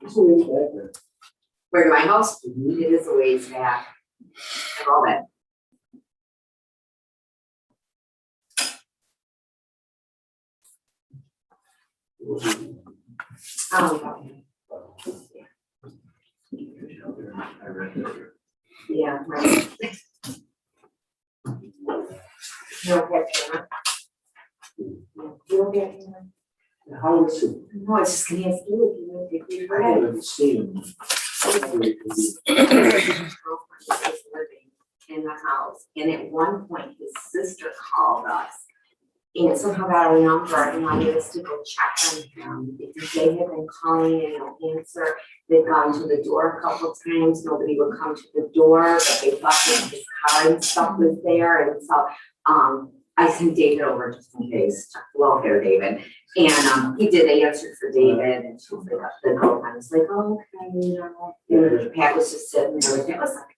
It's a ways back there. Where my house, it is a ways back. I love it. Yeah, right. No picture. You don't get it. How is it? No, it's just gonna ask you if you want to take your I bread. haven't seen. Living in the house, and at one point, his sister called us. And somehow got our number and wanted us to go check on him, because they had been calling and no answer. They'd gone to the door a couple times, nobody would come to the door, but they thought that his car and stuff was there, and so, I sent David over just in case, well, here, David. And, he did, they answered for David, and she was like, the girlfriend was like, oh, okay, you know. And Pat was just sitting there, it was like,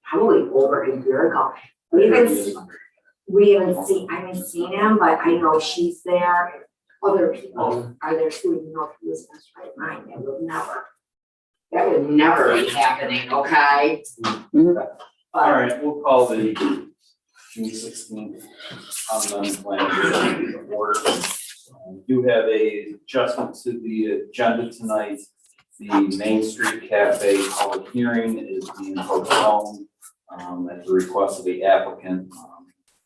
probably over a year ago. I haven't seen him, but I know she's there. Other people are there too, you know, if he was in his right mind, that would never be happening, okay? All But, right, we'll call the June 16th on plan to order. We do have a adjustment to the agenda tonight. The Main Street Cafe public hearing is being postponed at the request of the applicant.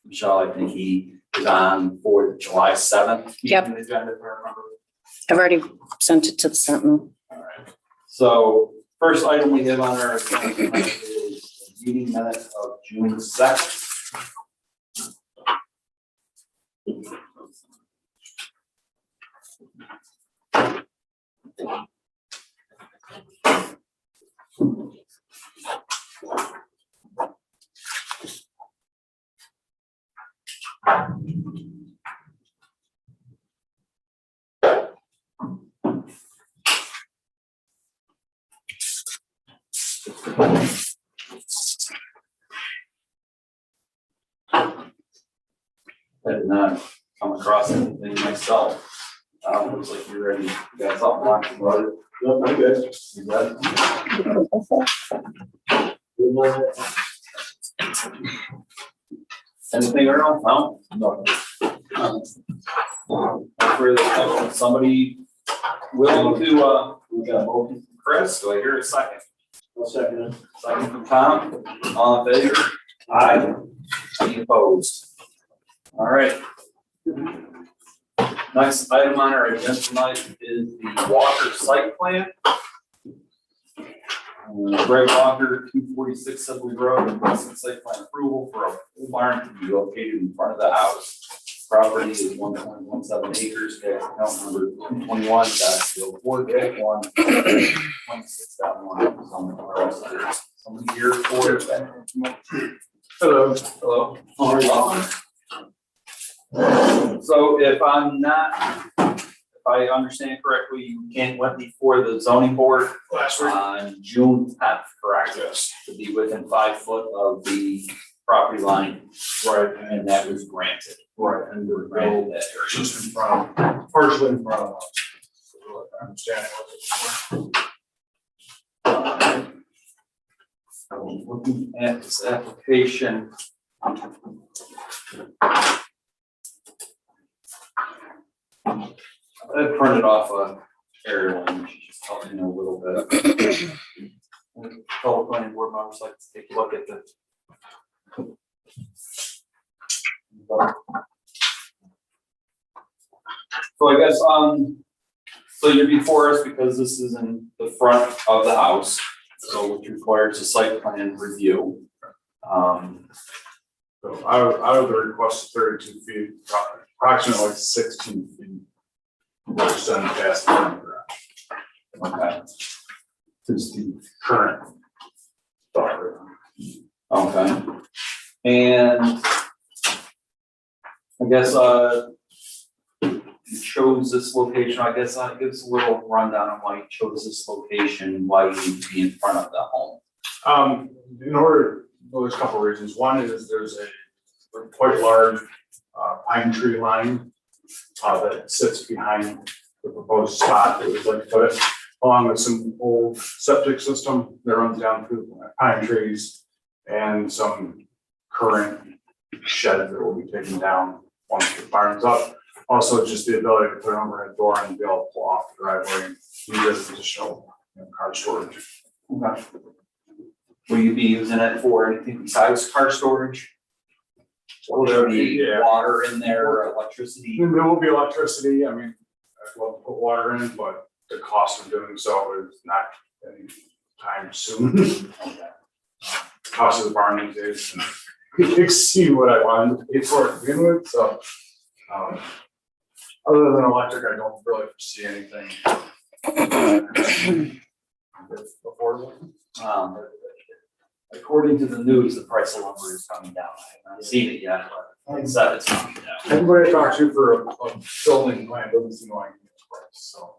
Michelle, I think he is on for July 7th. Yep. The agenda, if I remember. I've already sent it to the Sentinel. All right. So first item we have on our agenda tonight is the meeting minutes of June 2nd. I did not come across anything myself. Looks like you're ready. You got something on about it? No, I'm good. You got anything, Earl? No? No. For the, somebody willing to, we got a motion from Chris, do I hear a second? I'll second it. Second from Tom, all in favor? Aye. Any opposed? All right. Next item on our agenda tonight is the Walker site plan. Greg Walker, 246 Sibley Road, requesting site plan approval for a pole barn to be located in front of the house. Property is 1.17 acres, tax account number 221-04-1, 26.1. Somebody here for it. Hello. Hello. So if I understand correctly, you went before the zoning board Last week. on June 10th, correct? Yes. To be within 5 foot of the property line, Right. and that was granted. Right. And we're granted that area. Just in front, partially in front of us. I understand what So looking at this application. I printed off a aerial image, just telling you a little bit. Fellow planning board members like to take a look at the. So I guess, so you're before us because this is in the front of the house, so which requires a site plan review. So out of the request 32 feet, approximately 16 feet. We're extending past the front garage. Okay. Since the current. Thought. Okay. And I guess, you chose this location, I guess, give us a little rundown on why you chose this location, why you need to be in front of the home. In order, well, there's a couple of reasons. One is there's a quite large pine tree line that sits behind the proposed spot that we'd like to put it. along with some old septic system that runs down through pine trees and some current sheds that will be taken down once the barn's up. Also, just the ability to put an overhead door and be able to pull off the driveway and use additional car storage. Okay. Will you be using it for anything besides car storage? Will there be Yeah. water in there, electricity? There will be electricity. I mean, I'd love to put water in, but the cost of doing so is not any time soon. Cost of the barn these days exceed what I wanted to pay for it to begin with, so. Other than electric, I don't really foresee anything. Affordable. According to the news, the price of lumber is coming down. I haven't seen it yet, but it said it's coming down. Everybody I talk to for a building plan doesn't seem like it's price, so.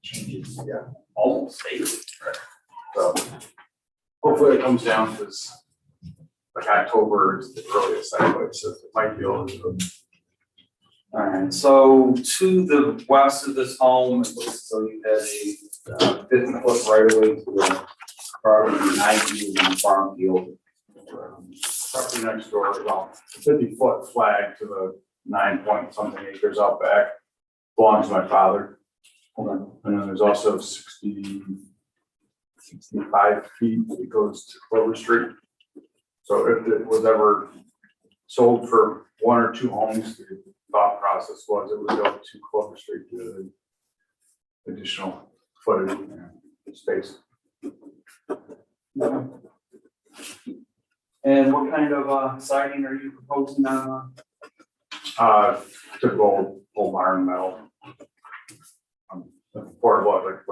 Changes Yeah. almost daily. So hopefully it comes down because like October is the earliest anyway, so it might be able to. All right, so to the west of this home, it looks as though you had a 50-foot right of way to the property, 90 in the farm field. Property next door, well, 50-foot flag to the 9 point something acres out back belongs to my father. Hold on. And then there's also 65 feet that goes to Clover Street. So if it was ever sold for one or two homes, the thought process was it would go to Clover Street to the additional footage and space. And what kind of siding are you proposing on? Typical pole barn metal. Portable, like,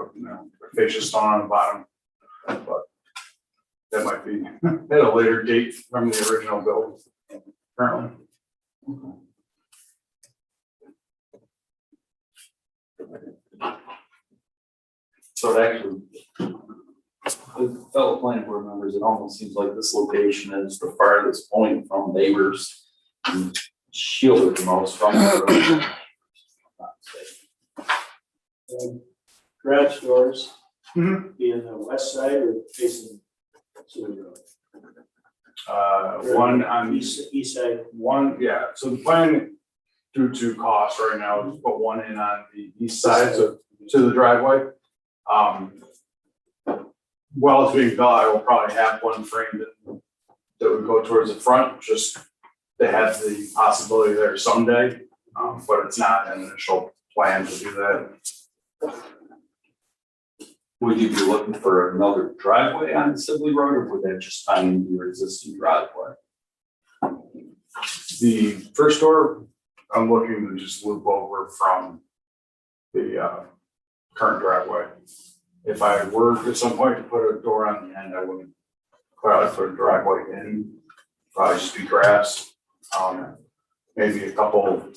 fascia stone on the bottom, but that might be at a later date from the original build currently. So it actually, the fellow planning board members, it almost seems like this location is the farthest point from neighbors and shielded the most from the road. Garage doors Mhm. be on the west side or facing to the road? One on East side. one, yeah, so the plan due to cost right now is to put one in on the east side, so to the driveway. While it's being built, I will probably have one frame that would go towards the front, just to have the possibility there someday. But it's not an initial plan to do that. Would you be looking for another driveway on Sibley Road, or would that just tie into your existing driveway? The first door, I'm looking to just loop over from the current driveway. If I were at some point to put a door on the end, I wouldn't probably put a driveway in, probably just be grass. Maybe a couple,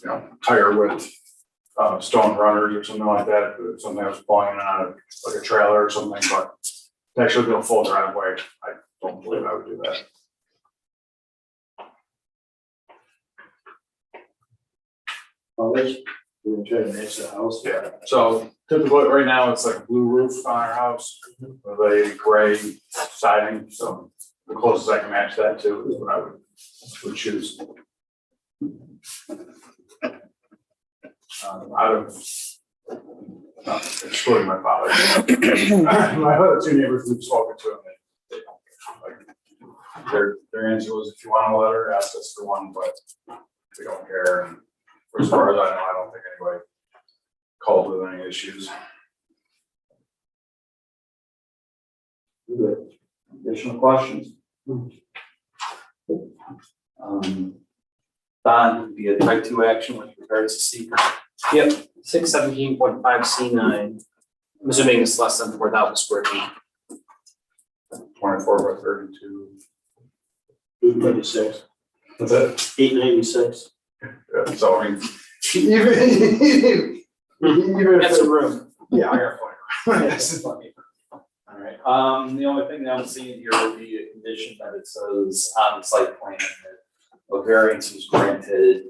tire width, stone runners or something like that, if it's something I was pulling in and out of, like a trailer or something, but to actually do a full driveway, I don't believe I would do that. We're gonna try to match the house. Yeah, so typically right now it's like a blue roof on our house with a gray siding, so the closest I can match that to is what I would choose. Out of, excluding my father. My other two neighbors we've spoken to, and they don't, like, their answer was if you want a letter, ask us for one, but we don't care. And as far as I know, I don't think anybody called with any issues. Good. Additional questions? Don, would be a type 2 action with regards to seeker. Yep, 617.5C9. I'm assuming it's less than 4,000 square feet. 24 by 32. 896. That's it. 896. Yeah, so I mean, even if That's a room. yeah, I got plenty. Yes. All right, the only thing that I'm seeing here would be a condition that it says on the site plan that a variance was granted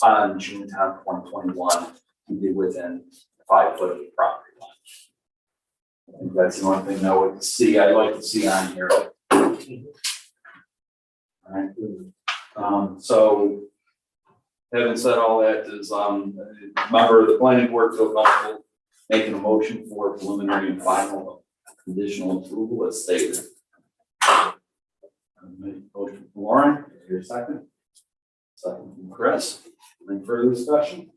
on June 10th, 2021 to be within 5 foot of the property line. That's the only thing I would see, I'd like to see on here. Alright, so having said all that is, a member of the planning board feel comfortable making a motion for preliminary and final conditional approval as stated. Motion from Lauren, is there a second? Second from Chris. Any further discussion?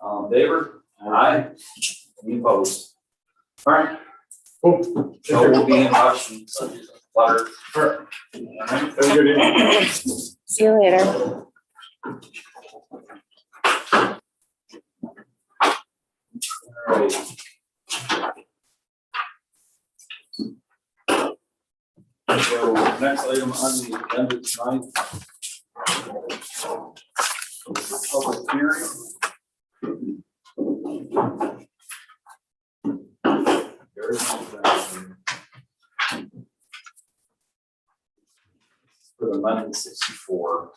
All in favor? Aye. Any opposed? All right. Cool. So we'll be in touch and letter. Sure. Have a good evening. See you later. All right. So next item on the agenda tonight. Public hearing. For the amendment 64.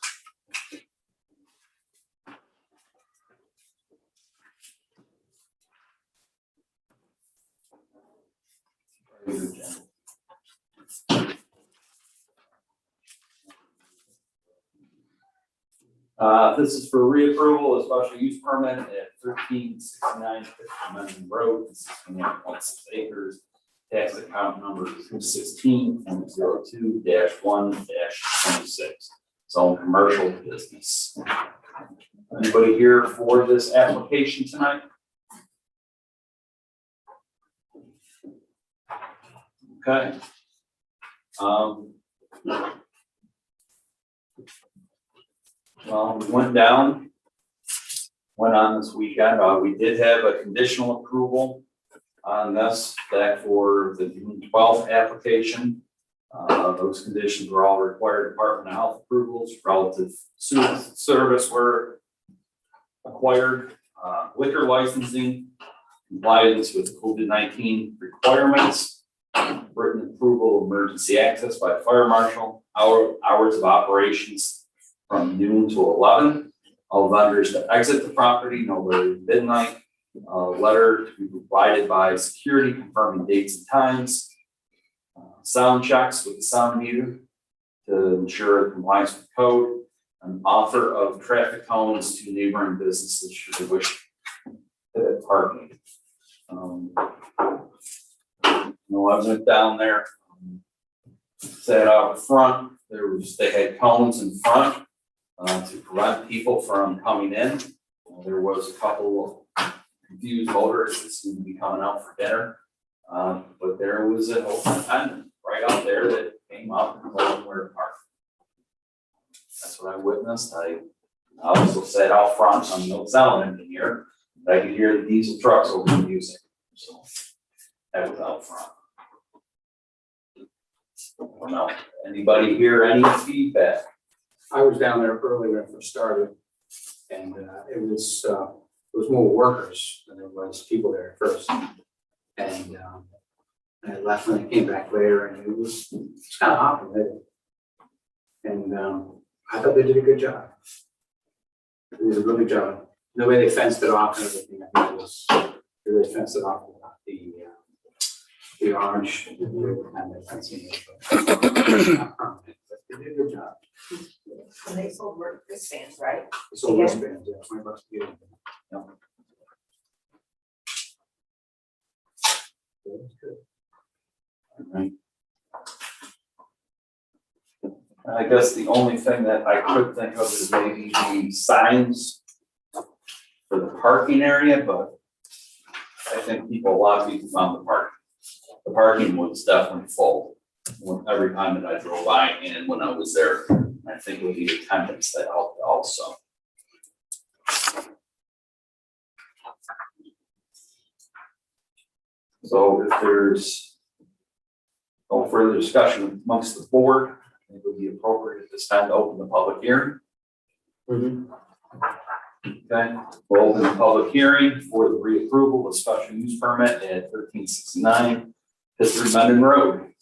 This is for reapproval of special use permit at 1369 Fifth Amendment Road, consisting of 0.6 acres. Tax account number 216.02-1-26. Zone commercial business. Anybody here for this application tonight? Okay. Well, we went on this weekend. We did have a conditional approval on this back for the June 12th application. Those conditions were all required Department of Health approvals, relative service were acquired, liquor licensing, compliance with COVID-19 requirements, written approval of emergency access by fire marshal, hours of operations from noon to 11. All vendors to exit the property no later than midnight. A letter to be provided by security confirming dates and times. Sound checks with the sound meter to ensure compliance with code. An offer of traffic cones to neighboring businesses should they wish parking. I went down there, sat out front. They had cones in front to prevent people from coming in. There was a couple of confused motorists that seemed to be coming out for dinner. But there was an open attendant right out there that came up and told them where to park. That's what I witnessed. I also sat out front. I'm no sound engineer, but I could hear the diesel trucks over the music. So that was out front. I don't know. Anybody hear any feedback? I was down there early when it first started, and it was more workers than there was people there at first. And I left when I came back later, and it was kind of hopping there. And I thought they did a good job. They did a really good job. The way they fenced it off and everything, I think it was, they really fenced it off with the orange. And the fencing it, but not permanent, but they did a good job. And they sold wristbands, right? It's all wristbands, yeah, $20 to get in. No. That's good. Right. I guess the only thing that I could think of is maybe the signs for the parking area, but I think a lot of people found the parking. The parking was definitely full every time that I drove by and when I was there. I think it was the attendance that helped also. So if there's no further discussion amongst the board, I think it would be appropriate at this time to open the public hearing. Okay, we'll open the public hearing for the reapproval of special use permit at 1369 Fifth Amendment Road.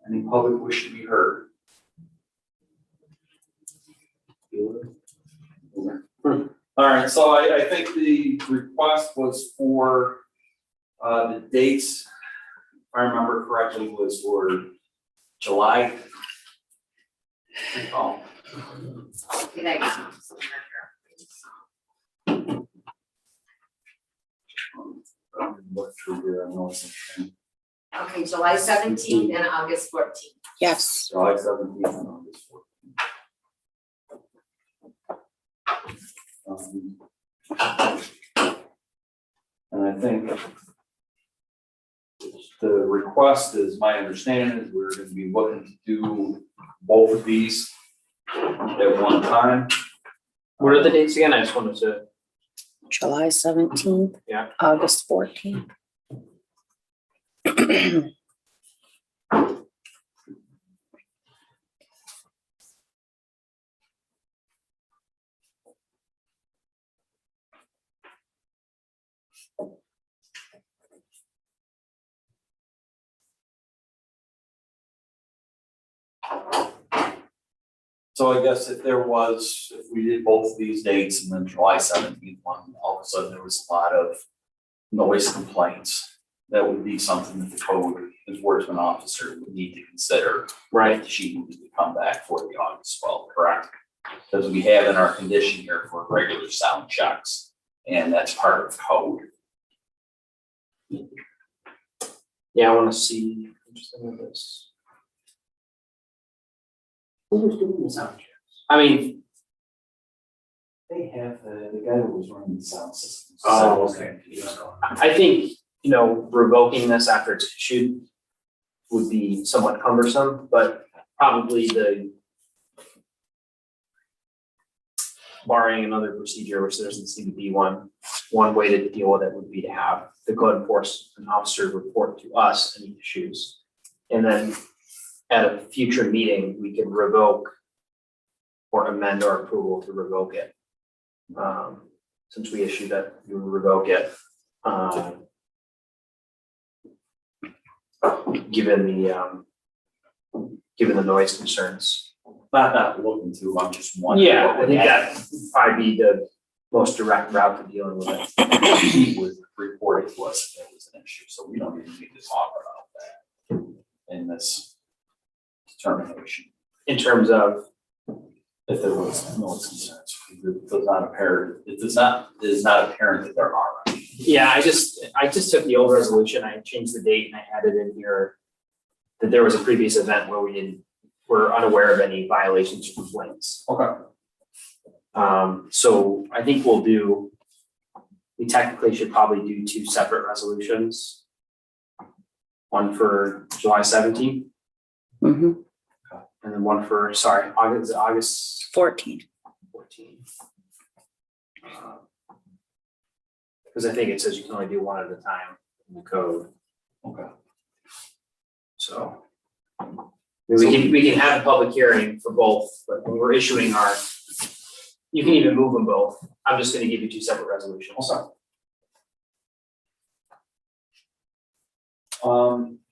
Any public wish to be heard? All right, so I think the request was for the dates I remember correctly, was for July. Oh, Did I get somewhere look through here, I know it's here? Okay, July 17th and August 14th. Yes. July 17th and August 14th. And I think the request is, my understanding is we're gonna be looking to do both of these at one time. What are the dates again? I just wanted to, July 17th. Yeah. August 14th. So I guess if we did both of these dates and then July 17th one, all of a sudden there was a lot of noise complaints. That would be something that the code enforcement officer would need to consider. right, She would come back for the August 12th, correct? Because we have in our condition here for regular sound checks, and that's part of code. yeah, I wanna see, interesting with this. Who was doing the sound check? I mean, They have the guy that was running the sound system. Oh, okay. I think, you know, revoking this after it's issued would be somewhat cumbersome, but probably the barring another procedure, which there doesn't seem to be one way to deal with it would be to have the code enforcement officer report to us any issues. And then at a future meeting, we can revoke or amend our approval to revoke it. Since we issued that, we will revoke it. Given the noise concerns. Not looking to, I'm just wondering. Yeah, I think that would probably be the most direct route to dealing with it. He was reporting to us that there was an issue, so we don't even need to talk about that in this determination. In terms of, If there was no concerns, it does not appear, it is not apparent that there are. yeah, I just took the old resolution, I changed the date and I added in here that there was a previous event where we're unaware of any violations or complaints. Okay. So I think we technically should probably do two separate resolutions. One for July 17th Mm-hmm. and then one for, August 14th. 14. Because I think it says you can only do one at a time in the code, Okay. so. We can have a public hearing for both, but when we're issuing you can even move them both. I'm just gonna give you two separate resolutions.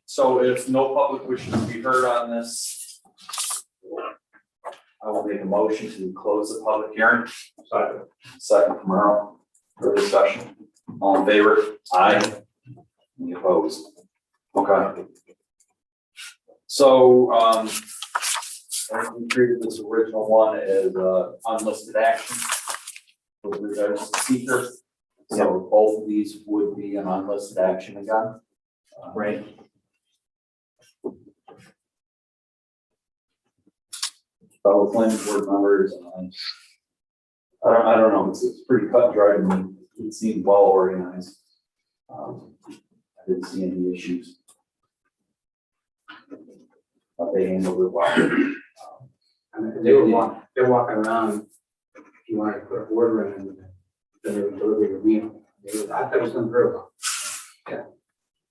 So if no public wishes to be heard on this, I will make a motion to close the public hearing. Second from Earl, for discussion. All in favor? Aye. Any opposed? Okay. So, we treated this original one as unlisted action with regards to seeker. So both of these would be an unlisted action again. Right. Fellow planning board members, I don't know, it's pretty cut and dry to me. It seemed well organized. I didn't see any issues. But they handled it well. I mean, they're walking around, if you wanted to put a order in, then they would deliver your meal. I thought it was done very well.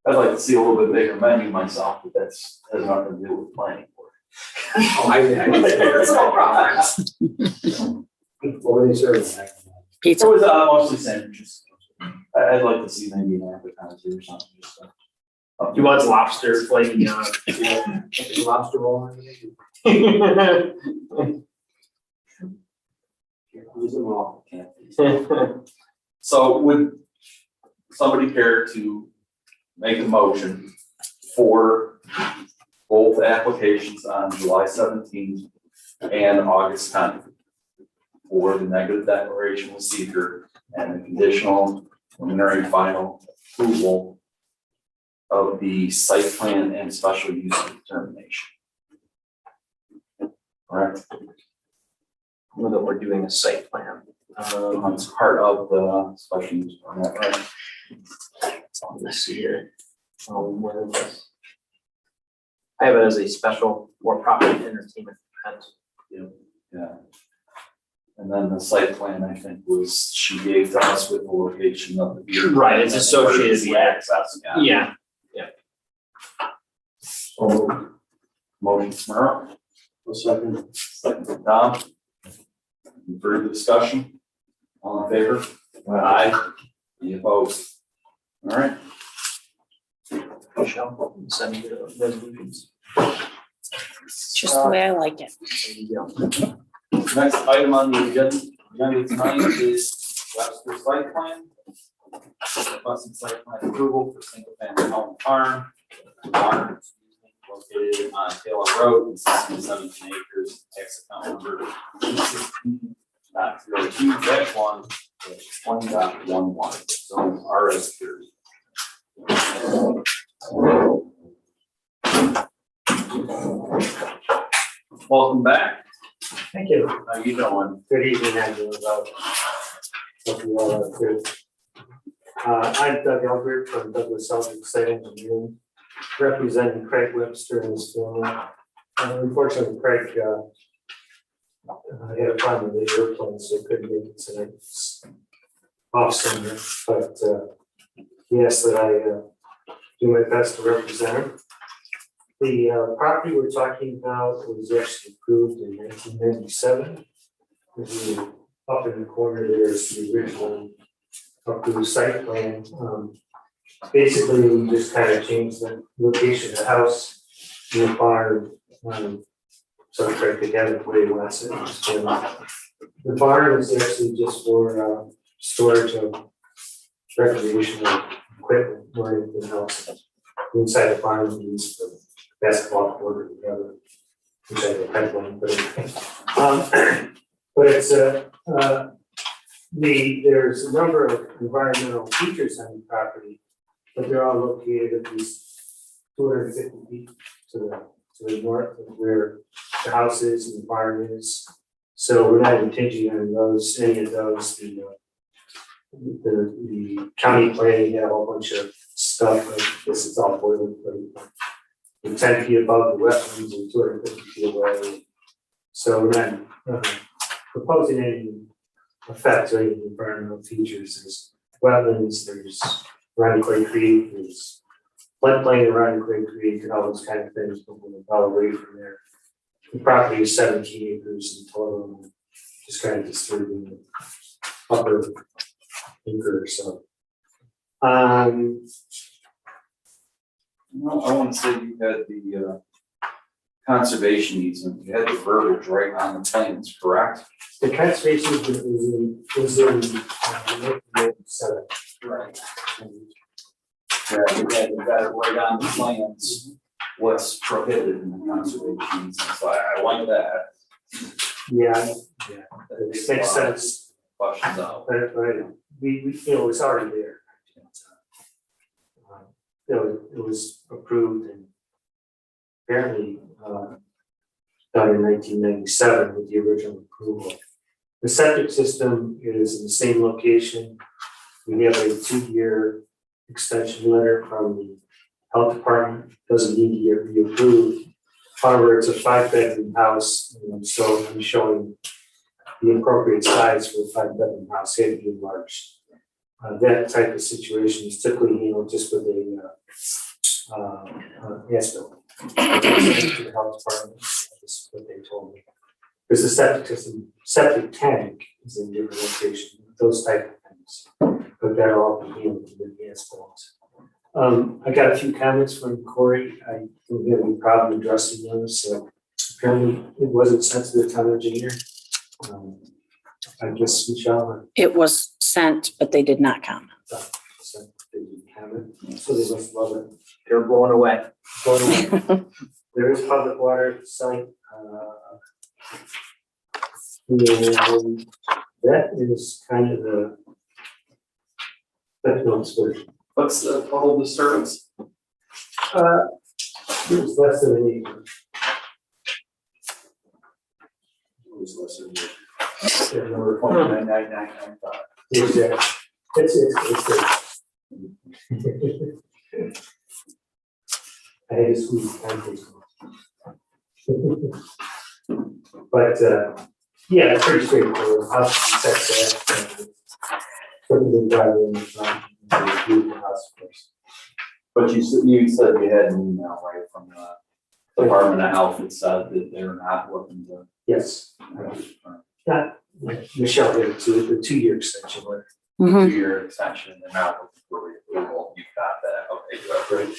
I'd like to see a little bit bigger menu myself, but that's, has nothing to do with planning board. Oh, I That's no problem. What were they serving? It Pizza. was mostly sandwiches. I'd like to see maybe an appetizer or something, just He wants lobster flaking on. Lobster roll. or anything? Use them all. So would somebody care to make a motion for both applications on July 17th and August 10th for the negative declaration with seeker and the conditional preliminary final approval of the site plan and special use determination. Correct? Know that we're doing a site plan. It's part of the special use permit, right? Let's see here. Where is this? I have it as a special or property entertainment event. Yeah. And then the site plan, I think, was, she gave to us with the location of the. beer Right, it's garden and associated emergency with- access, yeah. Yeah, So, motion Smurl, second Dom. Any further discussion? All in favor? Aye. Any opposed? All right, Michelle, send me the resolutions. Just the way I like it. There you go. next item on the agenda tonight is Webster site plan. Requesting site plan approval for single family home farm. Barn, located on Taylor Road, consisting of 17 acres, tax account number 216.02-1-20.11, zone RS 30. Welcome back. Thank you. How you doing? Good evening, everyone. Hope you all are good. I'm Doug Elbert from Douglas Elbert Site Engineering, representing Craig Webster and his family. Unfortunately, Craig had a problem with the airplane, so couldn't make it tonight. It's off somewhere, but he asked that I do my best to represent him. The property we're talking about was actually approved in 1997. Up in the corner there is the original approved site plan. Basically, we just kind of changed the location of the house and the barn. So Craig could have it where he wants it. The barn is actually just for storage of recreational equipment or anything else. Inside the barn is used for basketball court or whatever, which I have a pipeline, but it's there's a number of environmental features on the property, but they're all located at least 250 feet to the north of where the house is and the barn is. So we're not contingent on any of those. The county planning had a whole bunch of stuff, like this is all boilerplate. 10 feet above the wetlands and 250 feet away. So we're not proposing any effects or any environmental features. There's wetlands, there's Ronnie Clay Creek, there's floodplain around Clay Creek and all those kind of things, but we're well away from there. The property is 17 acres in total, and just kind of disturbing the upper acre or so. Well, I want to say you had the conservation easement, you had the verbiage right on the plans, correct? The conservation is in 1997. Right. Yeah, you had it right on the plans, what's prohibited in the conservation easement, so I like that. Yeah, it makes sense, Questions out. but we it's already there. It was approved and apparently done in 1997 with the original approval. The septic system is in the same location. We have a 2-year extension letter from the health department, doesn't need to be approved. However, it's a 5-bedroom house, so I'm showing the appropriate size for a 5-bedroom house, had to be enlarged. That type of situation is typically handled just with a as-built. To the health department, that's what they told me. Because the septic tank is in a different location, those type of things. But that'll all be handled with the as-built. I got a few comments from Corey. I don't have any problem addressing those. So apparently it wasn't sent to the town engineer. I guess Michelle. It was sent, but they did not comment. So they didn't have it, so they must love it. They're blown away. There is public water at the site, and that is kind of the. That's not good. What's the total disturbance? It was less than an acre. It was less than Yeah, no, number 299995. Exactly. It's. I had to squeeze pancakes. But, yeah, it's pretty straightforward. House sets that. Put the driveway in the front, and then do the house first. But you said you had an email, right, from the Department of Health that said that they're not looking to. Yes. Michelle did it too, the 2-year extension letter. Mhm. 2-year extension, they're not looking for reapproval, you've got that, okay, good. Right.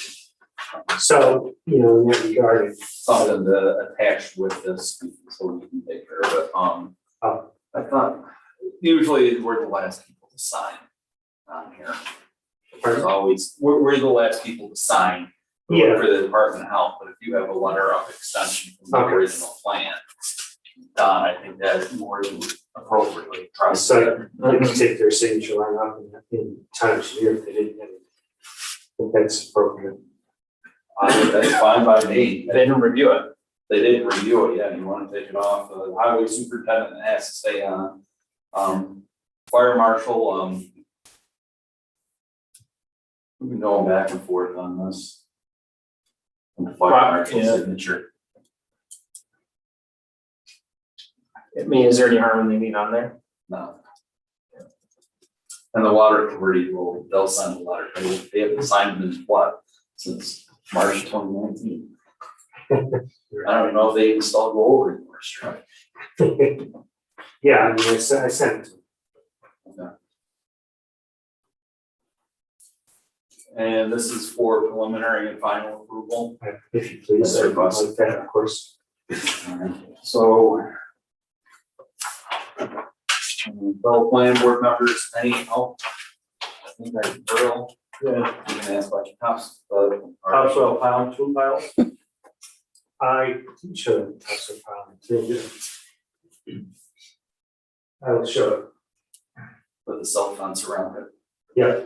So, in that regard, Something to attach with this, so we can take care of it, I thought, usually we're the last people to sign on here. There's always, we're the last people to sign Yeah. for the Department of Health, but if you have a letter of extension from the Okay. original plan, Don, I think that's more than appropriately addressed. so you can take their signature line up in Times New if they didn't have it. I think that's appropriate. That's fine by me. They didn't review it. They didn't review it yet, you wanna take it off, the highway superintendent has to stay on. Fire marshal, we've been going back and forth on this. On the fire marshal Yeah. signature. I mean, is there any harm in leaving it on there? No. And the water authority they'll sign the letter, they haven't signed it in what, since March 2019. I don't even know if they even still go over it, right? Yeah, I mean, I sent it to them. And this is for preliminary and final approval. If you please, Yes, sir, I'd like that, of course. So. Fellow planning board members, any help? I think I, Earl, Yeah. you can ask about your house, but. Topsoil pile, 2 piles? I should have some problem too. I will show it. With the cell fence around it. Yeah.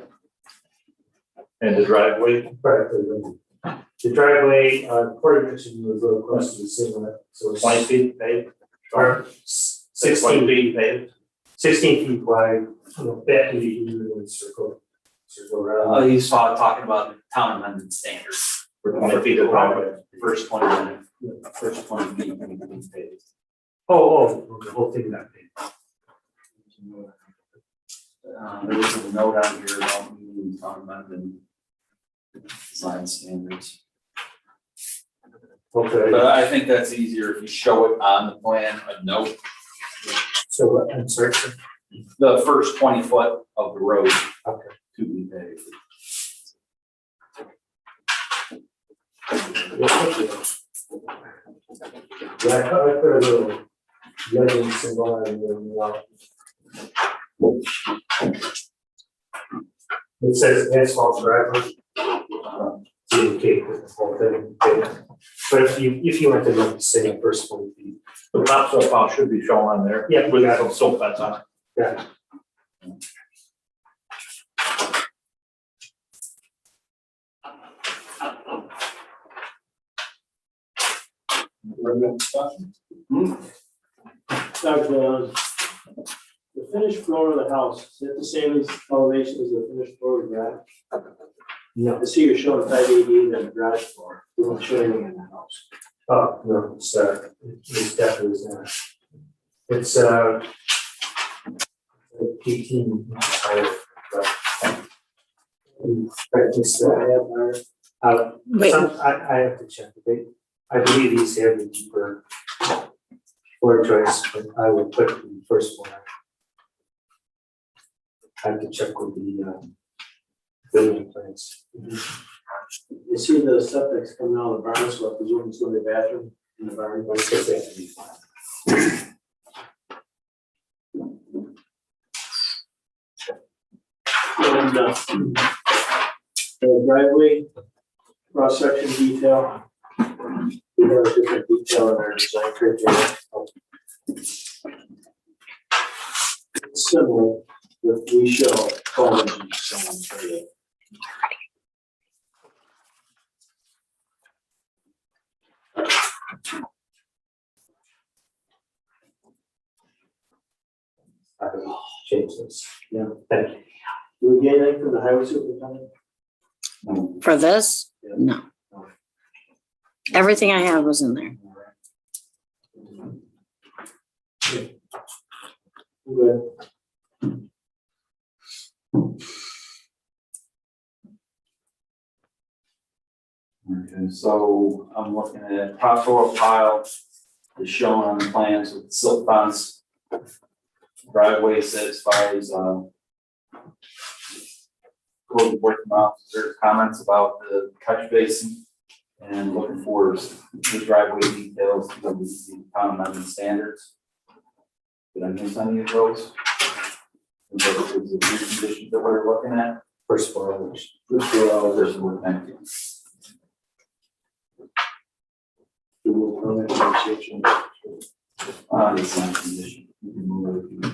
And the driveway? Right, the driveway, Corey mentioned was a little close to the similar, so it's 20 feet paved? or 16 feet paved? 16 feet wide, that would be even circle around. He's talking about the town amendment standards. For 20 feet of driveway. First 20 minutes, first 20 feet. Oh, the whole thing that big. There was a note on here about meeting town amendment design standards. Okay, But I think that's easier if you show it on the plan, a note, so I'm sorry, sir. the first 20 foot of the road Okay. to be paved. Yeah, I put a little legend symbol on there. It says asphalt driveway. To indicate that the whole thing. But if you want to look, say first 20 feet. The topsoil pile should be shown on there. Yeah, With got some silt fence on it. Yeah. Doug, the finished floor of the house, is it the same as elevation as the finished floor of the garage? No. I see you're showing 580 on the garage floor, you don't show anything in the house. Oh, no, it's definitely not. It's 18 higher. But it's, Wait, I have to check. I believe these have the deeper floor joists, but I will put the first one. I have to check with the building plans. You see the septic's coming out of the barn, so I presume it's going to be a bathroom in the barn. Let's get that to be fine. And, driveway cross-section detail. We have a different detail in our design criteria. It's similar, but we show columns and so on for you. I will change this. Yeah, thank you. Do we get anything from the highway superintendent? For this? No. Everything I have was in there. Good. Okay, so I'm looking at topsoil pile is shown on the plans with silt fence. Driveway satisfies, code enforcement officer comments about the catch basin. And looking for the driveway details to the town amendment standards. Did I miss any of those? And those are the three conditions that we're looking at. First floor elevation. First of all, there's a little empty. Design condition. You can move it.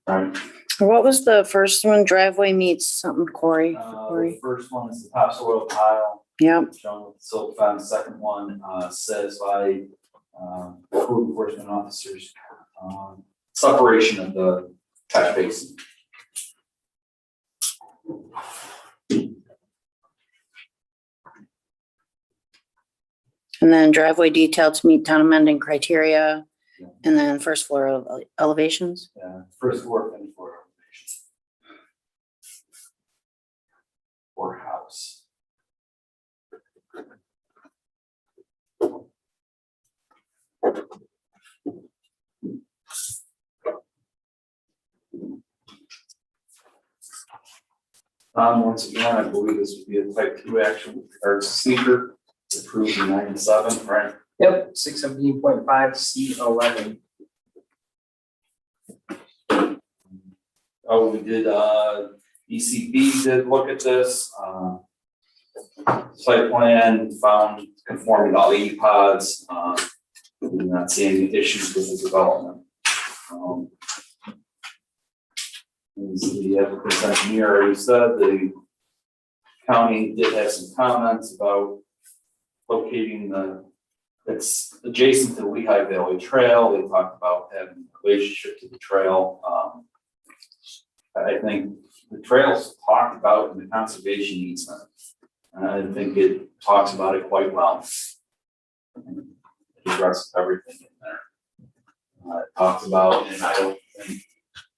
Right. What was the first one? Driveway meets something, Corey? The Corey? first one is the topsoil pile, Yep. shown with silt fence. Second one, satisfy, code enforcement officers, separation of the catch basin. And then driveway detail to meet town amending criteria. And then first floor elevations. First floor, and floor elevation. Or house. Once again, I believe this would be a type 2 action with regards to seeker, approved in 97, right? Yep, 617.5 C11. Oh, we did, ECB did look at this, site plan found conforming to all the pods, we're not seeing any issues with the development. As the applicant's engineer already said, the county did have some comments about locating it's adjacent to the Lehigh Valley Trail. They talked about having a relationship to the trail. I think the trail's talked about in the conservation easement. And I think it talks about it quite well. It addresses everything in there. It talks about, and I don't think,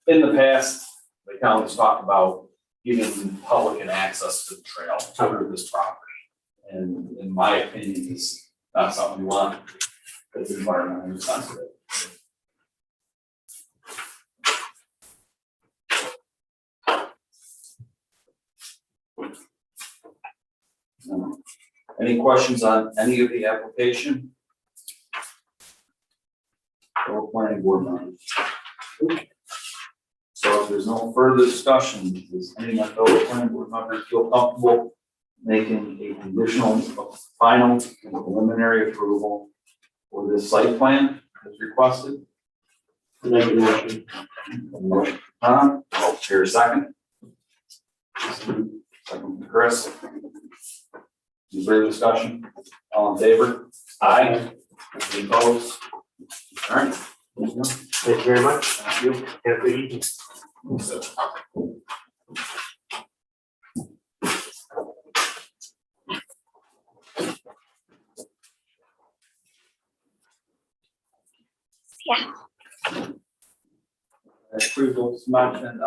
in the past, the county's talked about giving the public an access to the trail through this property. And in my opinion, it's not something we want. It's environmentally sensitive. Any questions on any of the application? Or planning board members? So if there's no further discussion, does any of the planning board members feel comfortable making a conditional, final, and preliminary approval for this site plan as requested? Make a motion. Motion, Tom, I'll share a second. Second from Chris. Any further discussion? All in favor? Aye. Any opposed? All right. Thank you very much. Thank you. Have a good evening. As previously mentioned,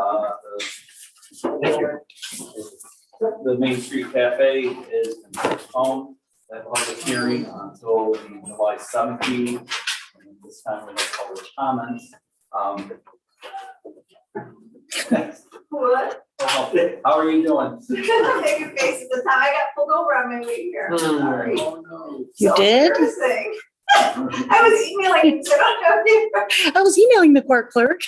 the Main Street Cafe is postponed, that public hearing until the July 17th. And this time we have public comments. What? How are you doing? Baby face at the time I got pulled over on my way here. Sorry. Oh, no. You So did? embarrassing. I was emailing you, so I don't know. I was emailing the court clerk.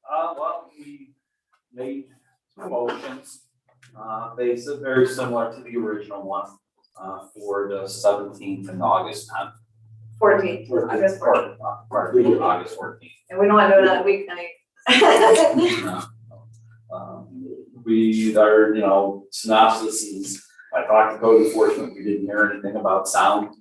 Well, made two motions. They said very similar to the original one, for the 17th and August 10th. 14th, August 14th. Pardon me, August 14th. And we don't want to do it on a weeknight. We are, synopsis is, I talked to code enforcement, we didn't hear anything about sound.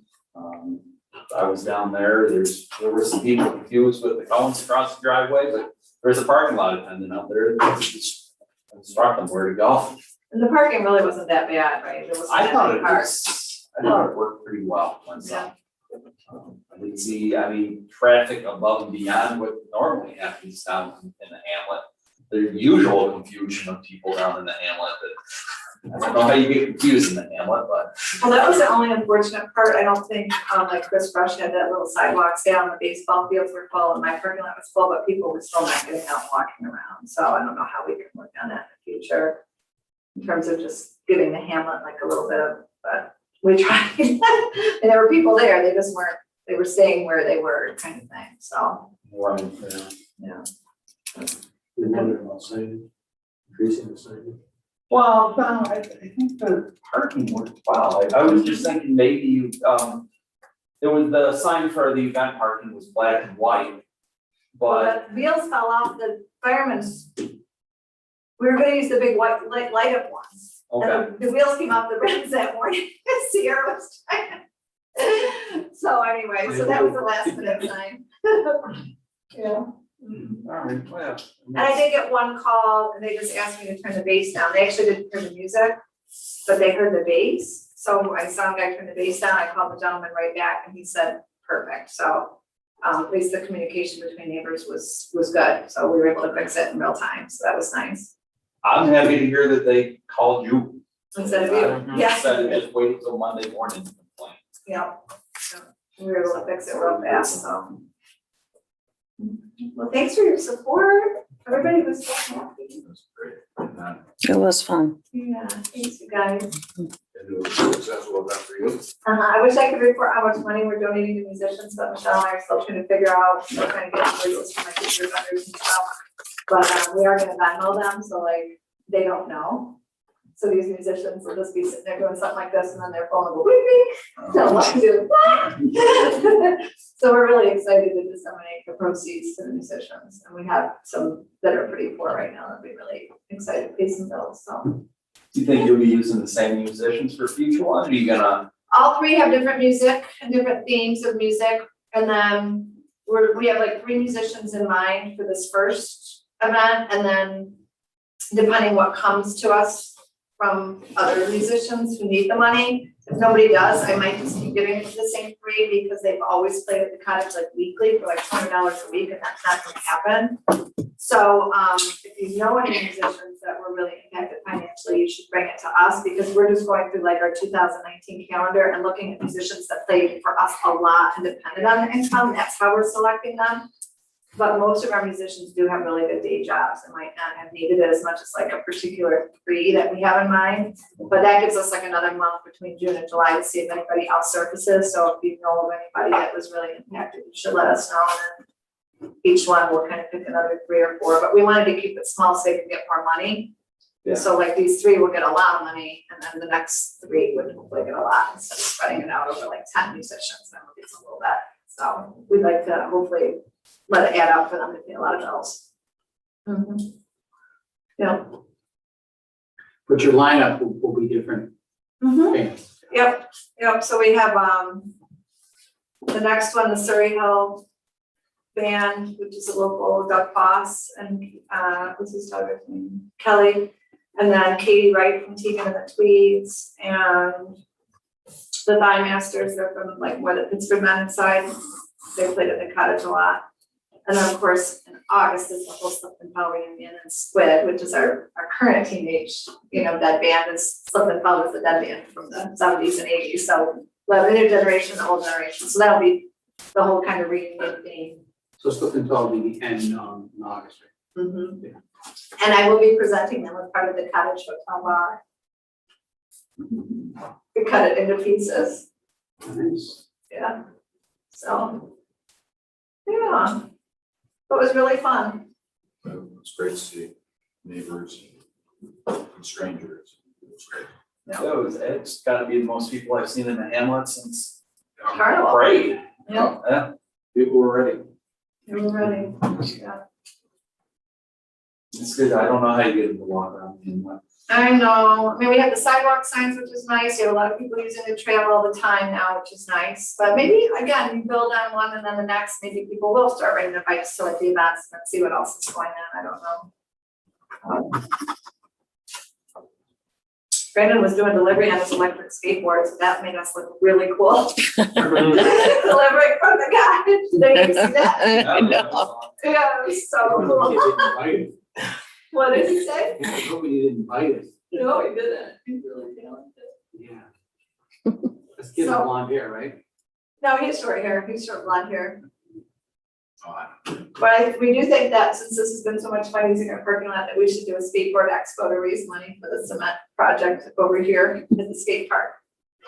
I was down there, there were some people confused with the cones across the driveway, but there's a parking lot attendant out there. Just instruct them where to go. And the parking really wasn't that bad, right? There wasn't I that thought many it cars. worked pretty well myself. I didn't see, traffic above and beyond what normally happens down in the hamlet. The usual confusion of people down in the hamlet that, I don't know how you get confused in the hamlet, but. Well, that was the only unfortunate part. I don't think, like Chris Brush had that little sidewalks down, the baseball fields were full and my parking lot was full, but people were still not getting out and walking around. So I don't know how we can work on that in the future. In terms of just giving the hamlet like a little bit of, but we tried. And there were people there, they just weren't, they were staying where they were kind of thing, so, Right, yeah. We wonder about signage, increasing the signage. Well, no, I think the parking worked well. I was just thinking maybe, there was the sign for the event parking was black and white. But, The wheels fell off the firemen's. We were gonna use the big white light up ones. okay, And the wheels came off the rims that morning, Sierra was trying. So anyway, so that was the last minute sign. Yeah. all right, well. And I did get one call and they just asked me to turn the bass down. They actually didn't hear the music, but they heard the bass. So I saw a guy turn the bass down. I called the gentleman right back and he said, perfect. So at least the communication between neighbors was good. So we were able to fix it in real time. So that was nice. I'm happy to hear that they called you. Instead of you. Yeah. Instead of just waiting till Monday morning to complain. Yeah. So we were able to fix it real fast, so. Well, thanks for your support. Everybody was so happy. It was great. And It was fun. Yeah, thanks you guys. it was a successful event for you. I wish I could report how much money we're donating to musicians, but Michelle and I are still trying to figure out, we're trying to get invoices from my teachers, vendors and stuff. But we are gonna Venmo them, so like, they don't know. So these musicians will just be sitting there doing something like this and then their phone will go beep beep. They'll walk to. So we're really excited to disseminate the proceeds to the musicians. And we have some that are pretty poor right now that we really excited to pay some bills, so. Do you think you'll be using the same musicians for future ones? Are you gonna? All three have different music and different themes of music. And then we have like 3 musicians in mind for this first event. And then depending what comes to us from other musicians who need the money, if nobody does, I might just keep giving it to the same 3 because they've always played at the cottage like weekly for like $200 a week and that's not gonna happen. So if you know any musicians that were really impacted financially, you should bring it to us because we're just going through like our 2019 calendar and looking at musicians that played for us a lot and depended on the income. That's how we're selecting them. But most of our musicians do have really good day jobs and might not have needed it as much as like a particular 3 that we have in mind. But that gives us like another month between June and July to see if anybody else surfaces. So if you know of anybody that was really impacted, you should let us know. And then each one will kind of pick another 3 or 4, but we wanted to keep it small so they could get more money. Yeah. So like these 3 will get a lot of money and then the next 3 would hopefully get a lot instead of spreading it out over like 10 musicians, then we'll get a little bit. So we'd like to hopefully let it add up for them to pay a lot of bills. Yeah. But your lineup will be different bands. Yep, so we have, the next one, the Surrey Hill Band, which is a local Doug Foss and, what's his daughter's name? Kelly. And then Katie Wright from Tegan and the Tweeds and the Thigh Masters, they're from like more the Pittsburgh Men side. They played at the cottage a lot. And then of course, in August is the whole Slip and Fell reunion and Squid, which is our current teenage, dead band is Slip and Fell was the dead band from the 70s and 80s. So we have the new generation, the old generation. So that'll be the whole kind of reunion theme. So Slip and Fell will be the end in August, right? And I will be presenting them as part of the Cottage Hotel Bar. We cut it into pieces. Nice. Yeah. So, yeah. It was really fun. It's great to see. neighbors, and strangers. It was great. It's gotta be the most people I've seen in the hamlet since Carnival. parade. Yeah. Yeah. People were ready. You're ready. Yeah. It's good. I don't know how you get to walk around the hamlet. I know, I mean, we have the sidewalk signs, which is nice, you have a lot of people using the trail all the time now, which is nice, but maybe, again, you build on one and then the next, maybe people will start riding their bikes to like the events and see what else is going on, I don't know. Brandon was doing delivery on his electric skateboard, so that made us look really cool. Delivering from the guy, did you see that? I know. Yeah, it was so cool. What did he say? I hope he didn't bite us. No, he didn't, he's really talented. Yeah. This kid's So- blonde hair, right? No, he's short hair, he's short blonde hair. Fine. But we do think that since this has been so much fun using our parking lot, that we should do a skateboard expo to raise money for the cement project over here at the skate park.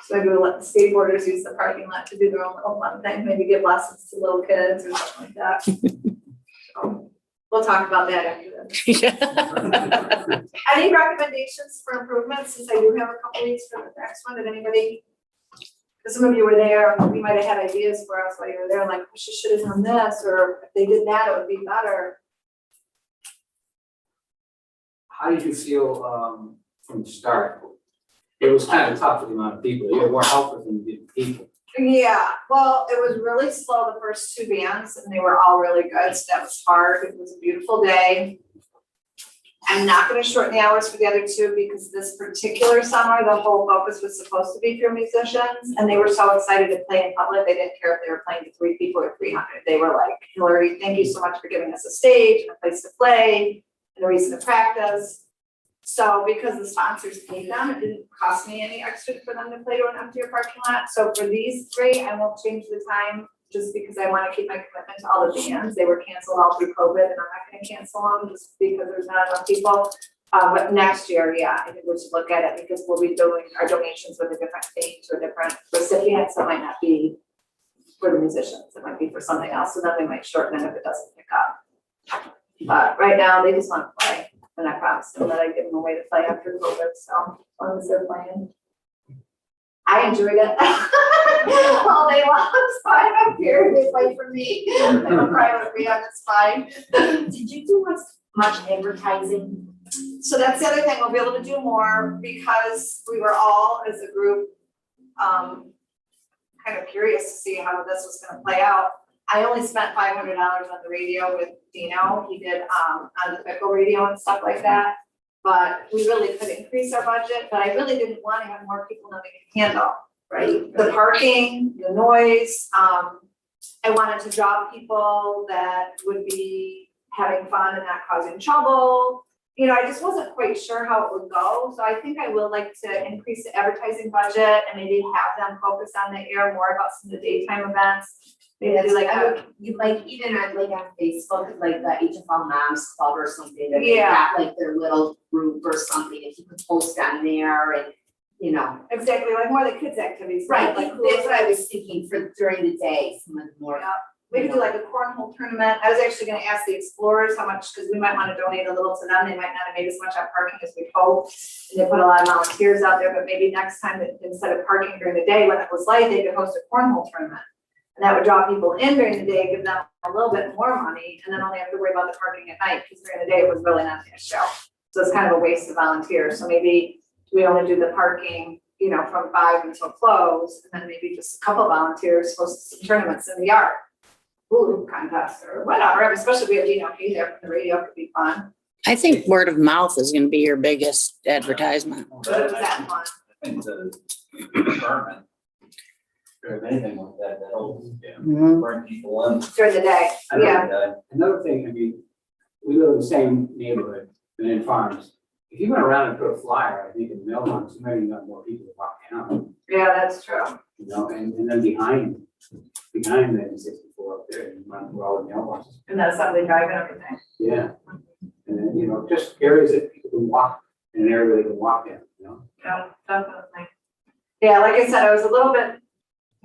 So maybe we'll let the skateboarders use the parking lot to do their own little fun thing, maybe give lessons to little kids or something like that. So, we'll talk about that after this. Any recommendations for improvements, since I do have a couple weeks for the next one, did anybody? Because some of you were there, and you might have had ideas for us while you were there, like, we should have done this, or if they did that, it would be better. How did you feel, from the start? It was kind of tough with the amount of people. You had more helpers than you did people. Yeah, well, it was really slow the first two bands, and they were all really good, so that was hard. It was a beautiful day. I'm not gonna shorten the hours for the other two because this particular summer, the whole focus was supposed to be for musicians, and they were so excited to play in public, they didn't care if they were playing to 3 people or 300. They were like, Hillary, thank you so much for giving us a stage and a place to play and a reason to practice. So because the sponsors paid them, it didn't cost me any extra for them to play to an emptier parking lot. So for these three, I won't change the time just because I want to keep my commitment to all the bands. They were canceled all through COVID, and I'm not going to cancel them just because there's not enough people. But next year, yeah, I think we should look at it because we'll be doing our donations with a different theme to a different recipient. So it might not be for the musicians, it might be for something else. So then we might shorten it if it doesn't pick up. But right now, they just want to play. And I promised them that I'd give them a way to play after COVID, so as long as they're playing. I enjoyed it. All day long, it's fine, I'm here, they play for me. They have a private rehab, it's fine. Did you do much advertising? So that's the other thing, we'll be able to do more because we were all as a group, kind of curious to see how this was gonna play out. I only spent $500 on the radio with Dino. He did on the Pickle radio and stuff like that. But we really could increase our budget, but I really didn't want to have more people than we could handle, right? The parking, the noise, I wanted to draw people that would be having fun and not causing trouble. You know, I just wasn't quite sure how it would go. So I think I would like to increase the advertising budget and maybe have them focus on the air more about some of the daytime events. Maybe do like You like even on like on Facebook, like the HFL Moms Club or something, that they Yeah. got like their little group or something, if you could post on there and, you know. exactly, like more the kids' activities. Right, like like that's what I was thinking for during the day, some of the more. Yeah. Maybe do like a cornhole tournament. I was actually gonna ask the Explorers how much, because we might wanna donate a little to them. They might not have made as much on parking as we hoped. And they put a lot of volunteers out there, but maybe next time that instead of parking during the day when it was light, they could host a cornhole tournament. And that would draw people in during the day, give them a little bit more money, and then only have to worry about the parking at night, because during the day it was really not a show. So it's kind of a waste of volunteers. So maybe we only do the parking, you know, from 5 until close, and then maybe just a couple volunteers host some tournaments in the yard. Hula contest or whatever, especially if we have Dino Key there from the radio, it could be fun. I think word of mouth is gonna be your biggest advertisement. But it was that fun. I think the department, or anything like that, that'll Mhm. bring people in. During the day, I know. yeah. Another thing, I mean, we live in the same neighborhood, and in farms. If you went around and put a flyer, I think in the mailbox, you might even got more people to walk down, Yeah, that's true. you know, and then behind that is 64 up there, and run through all the mailboxes. And that's Sunday drive and everything. Yeah. And then, you know, just areas that people can walk, in an area they can walk in, you know? Yeah, definitely. Yeah, like I said, I was a little bit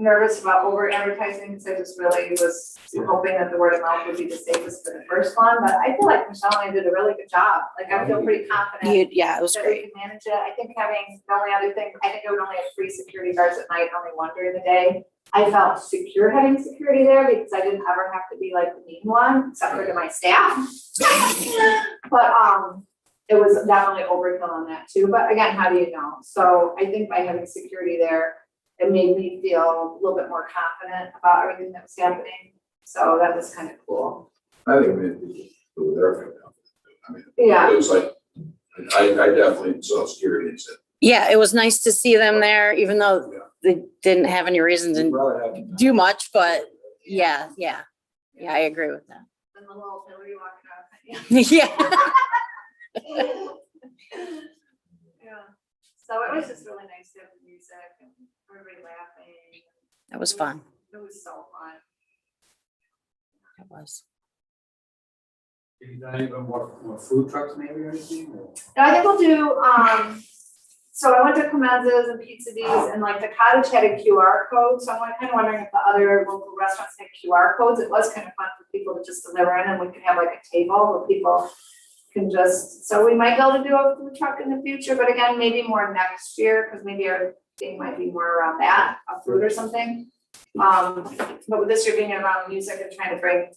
nervous about over advertising, because I just really was hoping that the word of mouth would be the safest for the first one, but I feel like Michelle and I did a really good job. Like, I feel pretty confident Yeah, it was that we great. could manage it. I think having, the only other thing, I think I would only have 3 security guards at night, only 1 during the day. I felt secure having security there because I didn't ever have to be like the mean one, except for to my staff. But, it was definitely overkill on that too, but again, how do you know? So I think by having security there, it made me feel a little bit more confident about everything that was happening. So that was kind of cool. I think maybe people there feel confident. I mean, Yeah. it was like, I definitely saw security and said. Yeah, it was nice to see them there, even though they didn't have any reason to rather have- do much, but yeah, I agree with that. And the little Hillary walking out. Yeah. Yeah. So it was just really nice to have the music and everybody laughing. That was fun. It was so fun. It was. Have you done any more food trucks maybe or anything? Or? No, I think we'll do, so I went to Comenz's and Pizza D's and like the cottage had a QR code. So I'm kind of wondering if the other local restaurants had QR codes. It was kind of fun for people to just deliver in and we could have like a table where people can just, so we might be able to do a food truck in the future, but again, maybe more next year, because maybe our thing might be more around that, a food or something. But with this year being around music and trying to bring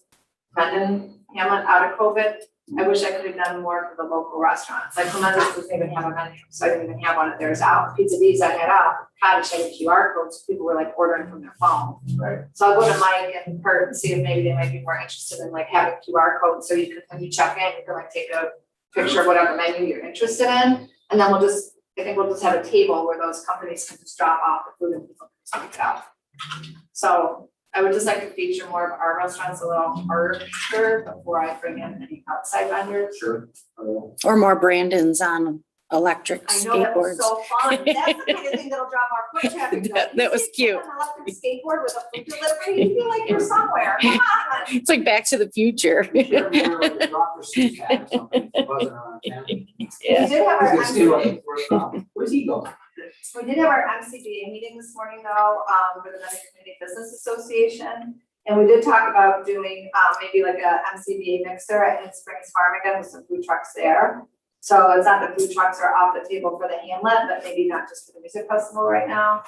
Mendon Hamlet out of COVID, I wish I could have done more for the local restaurants. Like Comenz's doesn't even have a menu, so I didn't even have one of theirs out. Pizza D's I had out, Cottage had a QR code, so people were like ordering from their phone. Right. So I'll go to Mike and Kurt and see if maybe they might be more interested in like having QR codes, so you can, when you check in, you can like take a picture of whatever menu you're interested in. And then I think we'll just have a table where those companies can just drop off the food and people can pick it up. So I would just like to feature more of our restaurants a little harder before I bring in any outside vendors. Sure. Or more Brandons on electric I know that was skateboards. so fun. That's the kind of thing that'll draw more foot traffic. though. That was You see cute. an electric skateboard with a food delivery, you feel like you're somewhere. Come on. It's like Back to the Future. Sure, we were like a rock or scissors hat or something, buzzing around town. We did have our He's gonna steal MCBA, it first off. Where's he going? we did have our MCBA meeting this morning though, for the Mendon Community Business Association. And we did talk about doing, maybe like a MCBA mixer at In Springs Farm again with some food trucks there. So it's not that food trucks are off the table for the Hamlet, but maybe not just for the music festival right now.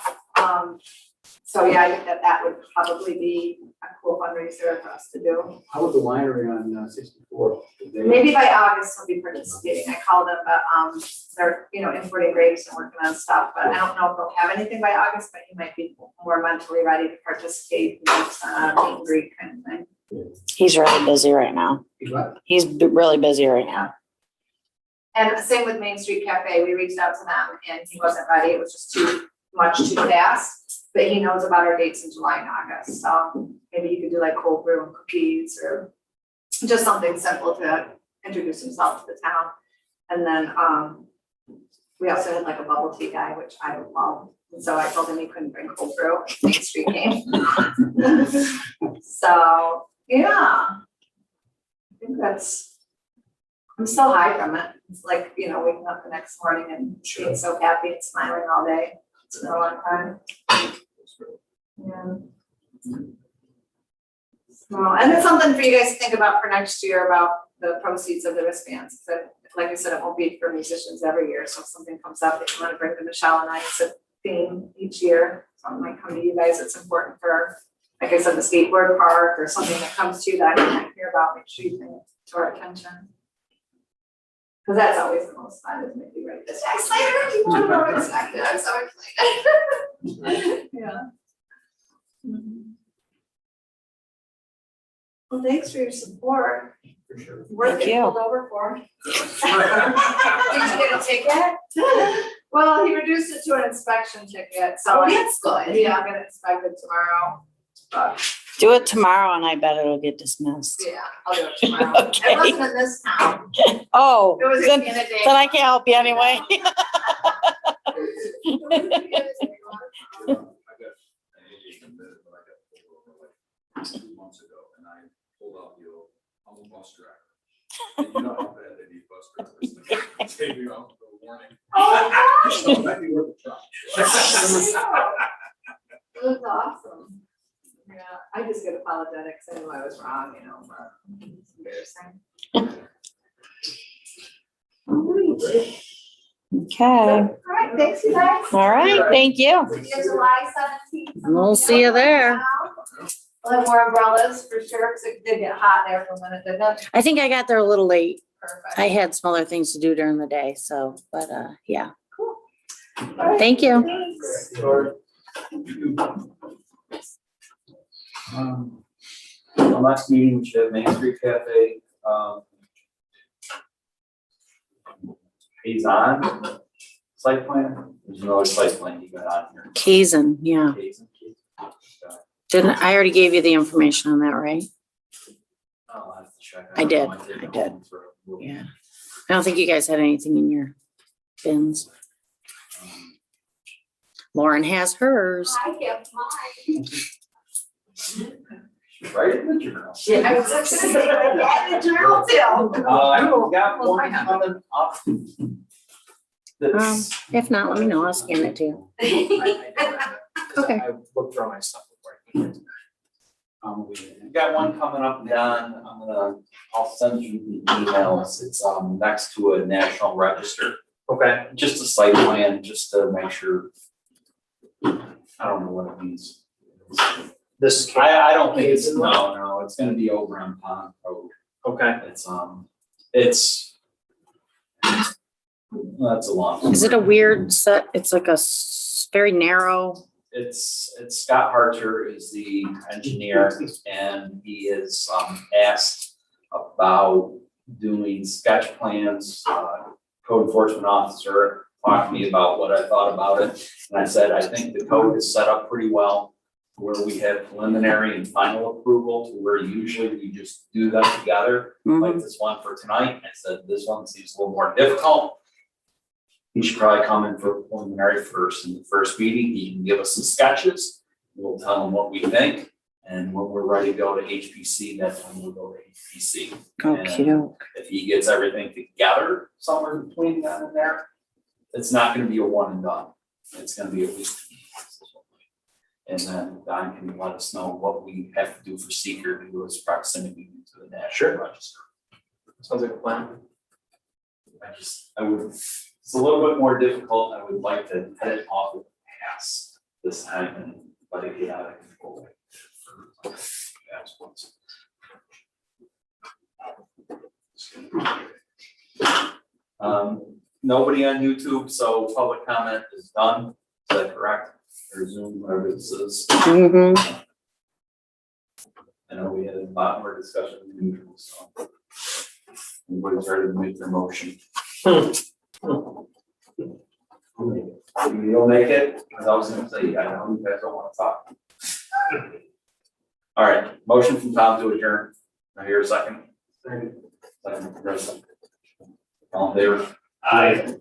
So yeah, I think that would probably be a cool fundraiser for us to do. How about the winery on 64? Did they- Maybe by August we'll be participating. I called them, but they're, importing grapes and working on stuff, but I don't know if they'll have anything by August, but he might be more mentally ready to participate in this meet and greet kind of thing. He's really busy right now. He's what? He's really busy right now. And same with Main Street Cafe. We reached out to them and he wasn't ready. It was just too much too fast. But he knows about our dates in July and August. So maybe you could do like cold brew and cookies or just something simple to introduce himself to the town. And then we also had like a bubble tea guy, which I love. And so I told him he couldn't bring cold brew if Main Street came. So yeah, I think I'm still high from it. It's like, waking up the next morning and being so happy and smiling all day. It's been a long time. Yeah. So, and it's something for you guys to think about for next year about the proceeds of the wristbands. But like I said, it won't be for musicians every year. So if something comes up that you want to bring to Michelle and I, it's a theme each year. Something might come to you guys. It's important for, like I said, the skateboard park or something that comes to you that I might hear about. Make sure you bring it to our attention. Because that's always the most fun, is maybe write this next later. People don't know what expected. I'm so excited. Yeah. Mhm. Well, thanks for your support. For sure. Worth Thank getting you. pulled over for. Did you get a ticket? Well, he reduced it to an inspection ticket, so that's good. Yeah, I'm gonna inspect it tomorrow. But Do it tomorrow and I bet it'll get dismissed. yeah, I'll do it tomorrow. Okay. It wasn't in this town. Oh, It was then, in Canada. then I can't help you anyway. I got an AJ committed, but I got pulled over like 2 months ago, and I pulled out the old, I'm a bus driver. And you know how bad they need bus drivers. Take me off the warning. Oh, So maybe worth a try. was awesome. Yeah, I just get apologetic, 'cause I knew I was wrong, you know, but it's embarrassing. Okay, All right, thanks, you guys. all right, thank you. See you July 17th. We'll see you there. We'll have more umbrellas for sure, because it did get hot there for a minute, didn't it? I think I got there a little late. Perfect. I had some other things to do during the day, so, but, yeah. Cool. All right, Thank you. thanks. The last meeting, we should have Main Street Cafe, he's on site plan, there's no other site plan you got on here. Kaizen, yeah. Hazen. Didn't, I already gave you the information on that, right? I'll have to check. I did, don't know, I take it did. home for a little- Yeah. I don't think you guys had anything in your bins. Um, Lauren has hers. I have mine. Right in the journal. Yeah, I was just gonna say, like, that in the journal too. I got one coming up. That's. If not, let me know. I'll scan it too. Okay. I looked through my stuff before. We got one coming up, Don, I'll send you the emails, it's, next to a national register, Okay, just a site plan, just to make sure. I don't know what it means. this is. I don't think it's, no, it's gonna be over on Pond Road, Okay, it's, that's a long. Is it a weird set? It's like a very narrow. It's Scott Harter is the engineer, and he is, asked about doing sketch plans. Code enforcement officer talked to me about what I thought about it, and I said, I think the code is set up pretty well, where we have preliminary and final approval, to where usually we just do them together, like this one for tonight. I said, this one seems a little more difficult. He should probably come in for preliminary first. In the first meeting, he can give us some sketches. We'll tell him what we think. And when we're ready to go to HPC, that's when we'll go to HPC. Okey-doke. If he gets everything together somewhere between then and there, it's not gonna be a one and done. It's gonna be at least 2 months. And then Don can let us know what we have to do for seeker to do its proximity to the national register. sounds like a plan. It's a little bit more difficult. I would like to head it off with a pass this time and let it get out of control. Nobody on YouTube, so public comment is done. Is that correct? Or Zoom, whatever this is. Mm-hmm. I know we had a lot more discussion than usual, so. Everybody's ready to make their motion. You'll make it, because I was gonna say, I know you guys don't wanna talk. All right, motion from Tom to adjourn. I hear a second. Second from Chris. All in favor? Aye.